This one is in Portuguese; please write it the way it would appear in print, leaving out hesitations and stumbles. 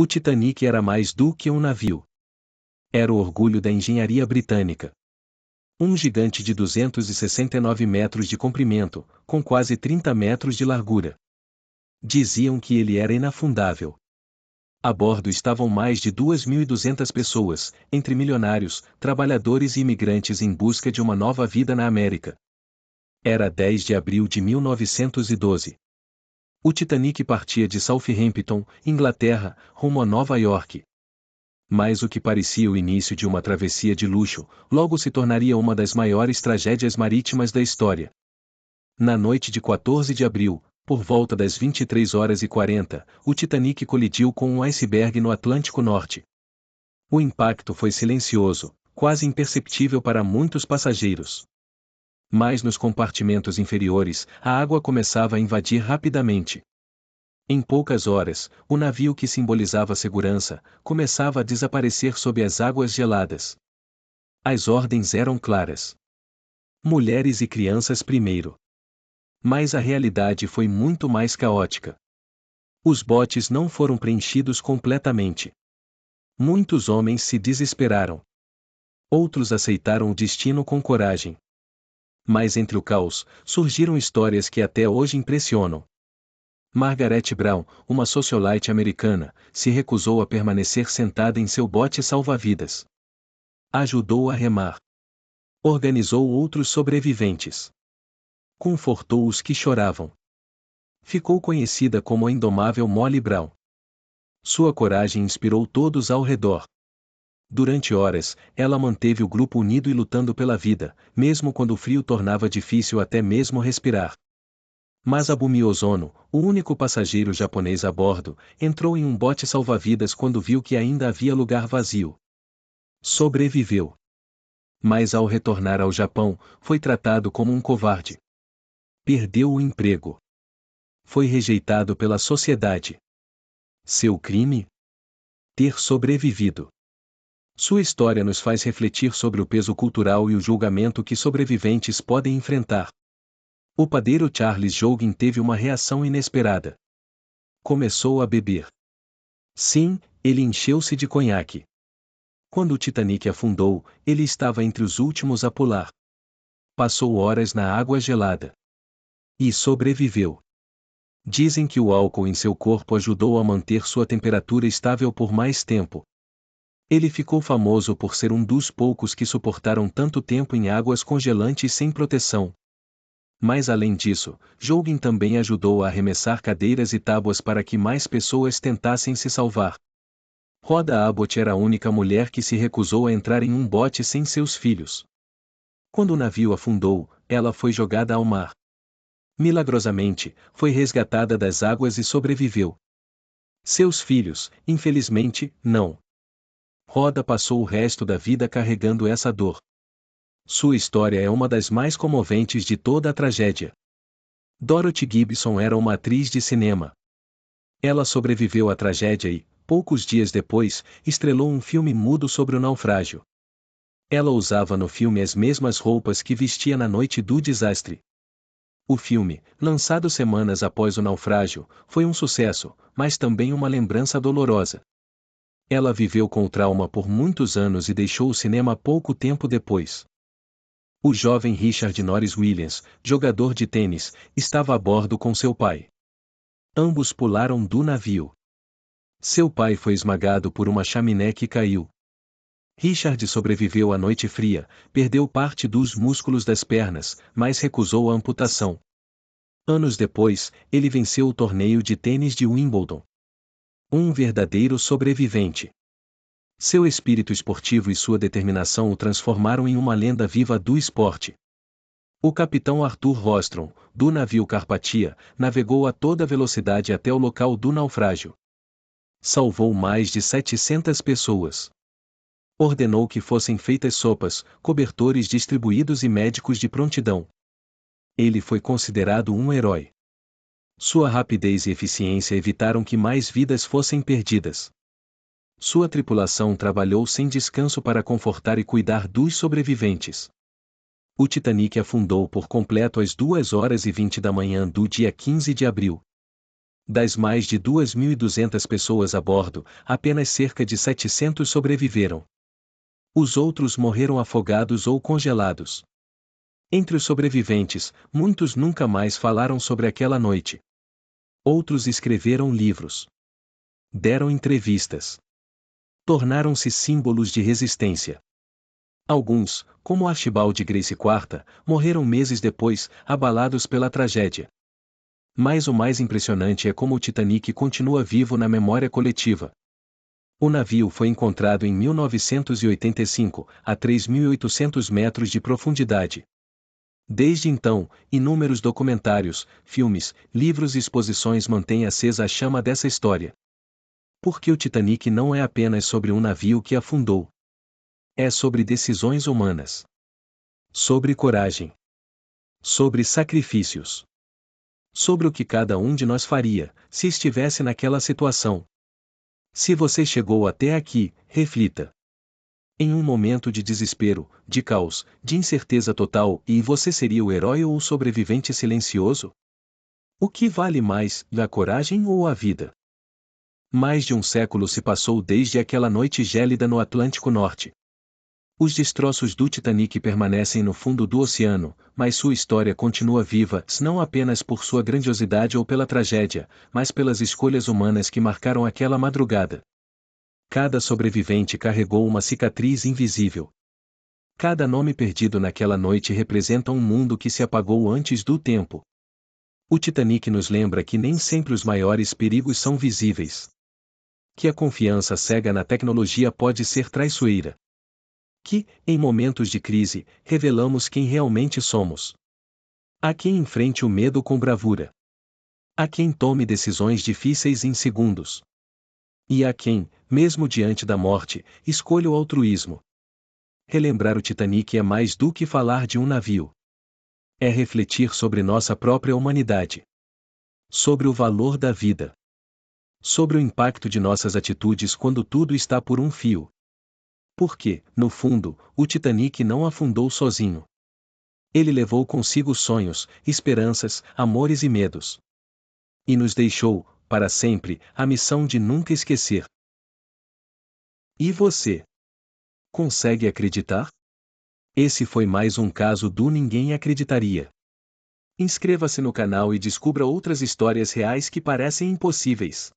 O Titanic era mais do que um navio. Era o orgulho da engenharia britânica. Um gigante de 269 metros de comprimento, com quase 30 metros de largura. Diziam que ele era inafundável. A bordo estavam mais de 2.200 pessoas, entre milionários, trabalhadores e imigrantes em busca de uma nova vida na América. Era 10 de abril de 1912. O Titanic partia de Southampton, Inglaterra, rumo a Nova York. Mas o que parecia o início de uma travessia de luxo, logo se tornaria uma das maiores tragédias marítimas da história. Na noite de 14 de abril, por volta das 23h40, o Titanic colidiu com um iceberg no Atlântico Norte. O impacto foi silencioso, quase imperceptível para muitos passageiros. Mas nos compartimentos inferiores, a água começava a invadir rapidamente. Em poucas horas, o navio que simbolizava segurança, começava a desaparecer sob as águas geladas. As ordens eram claras. Mulheres e crianças primeiro. Mas a realidade foi muito mais caótica. Os botes não foram preenchidos completamente. Muitos homens se desesperaram. Outros aceitaram o destino com coragem. Mas entre o caos, surgiram histórias que até hoje impressionam. Margaret Brown, uma socialite americana, se recusou a permanecer sentada em seu bote salva-vidas. Ajudou a remar. Organizou outros sobreviventes. Confortou os que choravam. Ficou conhecida como a indomável Molly Brown. Sua coragem inspirou todos ao redor. Durante horas, ela manteve o grupo unido e lutando pela vida, mesmo quando o frio tornava difícil até mesmo respirar. Mas Abumi Ozono, o único passageiro japonês a bordo, entrou em um bote salva-vidas quando viu que ainda havia lugar vazio. Sobreviveu. Mas ao retornar ao Japão, foi tratado como um covarde. Perdeu o emprego. Foi rejeitado pela sociedade. Seu crime? Ter sobrevivido. Sua história nos faz refletir sobre o peso cultural e o julgamento que sobreviventes podem enfrentar. O padeiro Charles Joughin teve uma reação inesperada. Começou a beber. Sim, ele encheu-se de conhaque. Quando o Titanic afundou, ele estava entre os últimos a pular. Passou horas na água gelada. E sobreviveu. Dizem que o álcool em seu corpo ajudou a manter sua temperatura estável por mais tempo. Ele ficou famoso por ser um dos poucos que suportaram tanto tempo em águas congelantes sem proteção. Mas além disso, Joughin também ajudou a arremessar cadeiras e tábuas para que mais pessoas tentassem se salvar. Rhoda Abbott era a única mulher que se recusou a entrar em um bote sem seus filhos. Quando o navio afundou, ela foi jogada ao mar. Milagrosamente, foi resgatada das águas e sobreviveu. Seus filhos, infelizmente, não. Rhoda passou o resto da vida carregando essa dor. Sua história é uma das mais comoventes de toda a tragédia. Dorothy Gibson era uma atriz de cinema. Ela sobreviveu à tragédia e, poucos dias depois, estrelou um filme mudo sobre o naufrágio. Ela usava no filme as mesmas roupas que vestia na noite do desastre. O filme, lançado semanas após o naufrágio, foi um sucesso, mas também uma lembrança dolorosa. Ela viveu com o trauma por muitos anos e deixou o cinema pouco tempo depois. O jovem Richard Norris Williams, jogador de tênis, estava a bordo com seu pai. Ambos pularam do navio. Seu pai foi esmagado por uma chaminé que caiu. Richard sobreviveu à noite fria, perdeu parte dos músculos das pernas, mas recusou a amputação. Anos depois, ele venceu o torneio de tênis de Wimbledon. Um verdadeiro sobrevivente. Seu espírito esportivo e sua determinação o transformaram em uma lenda viva do esporte. O capitão Arthur Rostron, do navio Carpathia, navegou a toda velocidade até o local do naufrágio. Salvou mais de 700 pessoas. Ordenou que fossem feitas sopas, cobertores distribuídos e médicos de prontidão. Ele foi considerado um herói. Sua rapidez e eficiência evitaram que mais vidas fossem perdidas. Sua tripulação trabalhou sem descanso para confortar e cuidar dos sobreviventes. O Titanic afundou por completo às 2h20 da manhã do dia 15 de abril. Das mais de 2.200 pessoas a bordo, apenas cerca de 700 sobreviveram. Os outros morreram afogados ou congelados. Entre os sobreviventes, muitos nunca mais falaram sobre aquela noite. Outros escreveram livros. Deram entrevistas. Tornaram-se símbolos de resistência. Alguns, como Archibald Gracie IV, morreram meses depois, abalados pela tragédia. Mas o mais impressionante é como o Titanic continua vivo na memória coletiva. O navio foi encontrado em 1985, a 3.800 metros de profundidade. Desde então, inúmeros documentários, filmes, livros e exposições mantêm acesa a chama dessa história. Porque o Titanic não é apenas sobre um navio que afundou. É sobre decisões humanas. Sobre coragem. Sobre sacrifícios. Sobre o que cada um de nós faria, se estivesse naquela situação. Se você chegou até aqui, reflita. Em um momento de desespero, de caos, de incerteza total, e você seria o herói ou o sobrevivente silencioso? O que vale mais, a coragem ou a vida? Mais de um século se passou desde aquela noite gélida no Atlântico Norte. Os destroços do Titanic permanecem no fundo do oceano, mas sua história continua viva, não apenas por sua grandiosidade ou pela tragédia, mas pelas escolhas humanas que marcaram aquela madrugada. Cada sobrevivente carregou uma cicatriz invisível. Cada nome perdido naquela noite representa um mundo que se apagou antes do tempo. O Titanic nos lembra que nem sempre os maiores perigos são visíveis. Que a confiança cega na tecnologia pode ser traiçoeira. Que, em momentos de crise, revelamos quem realmente somos. Há quem enfrente o medo com bravura. Há quem tome decisões difíceis em segundos. E há quem, mesmo diante da morte, escolha o altruísmo. Relembrar o Titanic é mais do que falar de um navio. É refletir sobre nossa própria humanidade. Sobre o valor da vida. Sobre o impacto de nossas atitudes quando tudo está por um fio. Porque, no fundo, o Titanic não afundou sozinho. Ele levou consigo sonhos, esperanças, amores e medos. E nos deixou, para sempre, a missão de nunca esquecer. E você? Consegue acreditar? Esse foi mais um caso do Ninguém Acreditaria. Inscreva-se no canal e descubra outras histórias reais que parecem impossíveis.